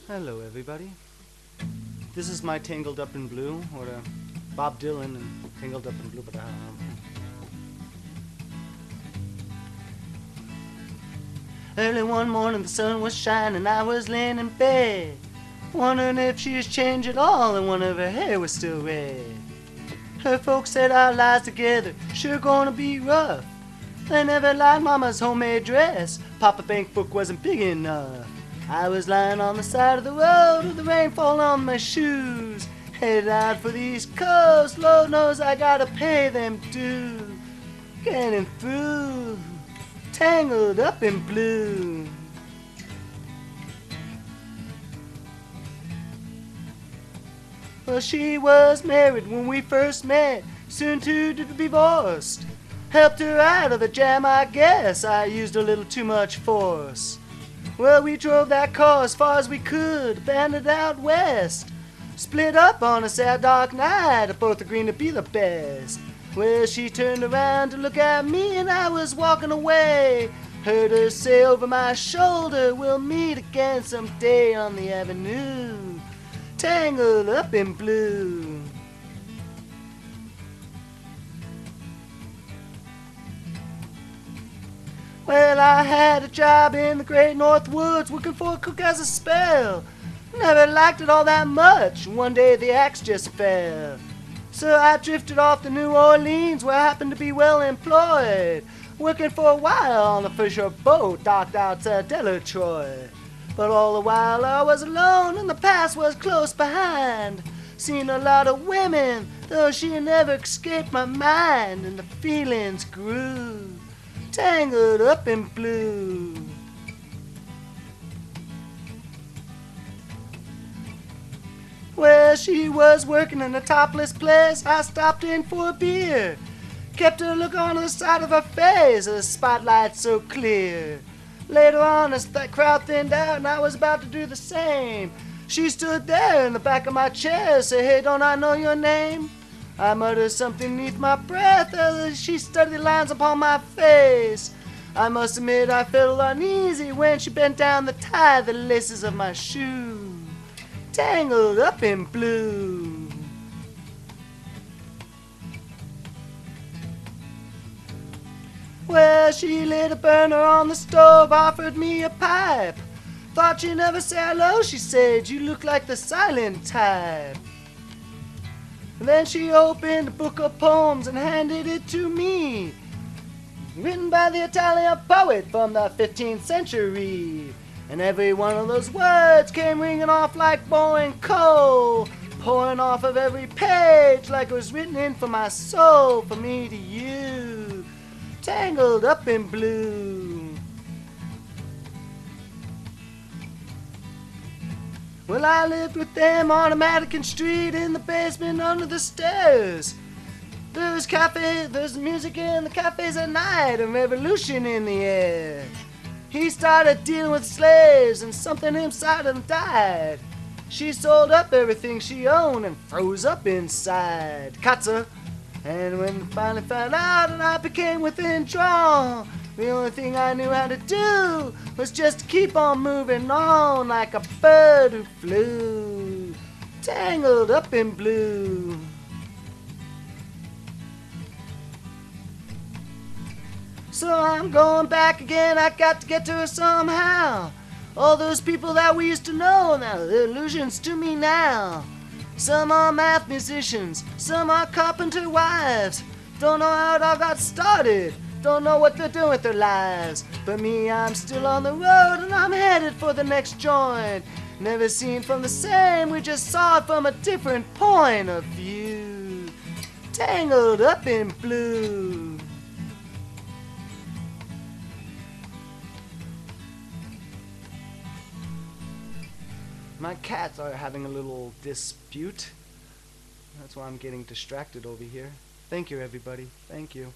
Hello, everybody. This is my Tangled Up in Blue, or Bob Dylan and Tangled Up in Blue, but I don't know. Early one morning, the sun was shining, I was laying in bed, wondering if she was changed at all, and one of her hair was still red. Her folks said our lives together sure gonna be rough. They never liked Mama's homemade dress. Papa Bank book wasn't big enough. I was lying on the side of the road with the rain falling on my shoes, headed out for the East Coast. Lord knows I gotta pay them dues. Getting through, tangled up in blue. Well, she was married when we first met, soon to be divorced. Helped her out of the jam, I guess. I used a little too much force. Well, we drove that car as far as we could, abandoned out west. Split up on a sad dark night, both agreeing to be the best. Well, she turned around to look at me and I was walking away. Heard her say over my shoulder, we'll meet again someday on the avenue. Tangled up in blue. Well, I had a job in the great North Woods, working for a cook as a spell. Never liked it all that much. One day the axe just fell. So I drifted off to New Orleans, where I happened to be well employed, working for a while on a fisher boat docked outside Detroit. But all the while I was alone and the past was close behind. Seen a lot of women, though she never escaped my mind, and the feelings grew. Tangled up in blue. Well, she was working in a topless place. I stopped in for a beer. Kept her look on the side of her face, the spotlight so clear. Later on, as that crowd thinned out and I was about to do the same, she stood there in the back of my chair, said, "Hey, don't I know your name?" I muttered something beneath my breath as she studied the lines upon my face. I must admit I felt uneasy when she bent down to tie the laces of my shoe. Tangled up in blue. Well, she lit a burner on the stove, offered me a pipe. Thought you'd never say hello, she said, you look like the silent type. Then she opened a book of poems and handed it to me, written by the Italian poet from the 15th century. And every one of those words came ringing off like boiling coal, pouring off of every page like it was written in for my soul, for me to you. Tangled up in blue. Well, I lived with them on a Madigan Street in the basement under the stairs. There's cafe, there's music in the cafes at night and revolution in the air. He started dealing with slaves and something inside him died. She sold up everything she owned and froze up inside. Katza. And when I finally found out and I became within draw, the only thing I knew how to do was just to keep on moving on like a bird who flew. Tangled up in blue. So I'm going back again, I got to get to her somehow. All those people that we used to know, now they're illusions to me now. Some are math musicians, some are carpenter wives. Don't know how it all got started, don't know what they're doing with their lives. But me, I'm still on the road and I'm headed for the next joint. Never seen from the same, we just saw it from a different point of view. Tangled up in blue. My cats are having a little dispute. That's why I'm getting distracted over here. Thank you, everybody. Thank you.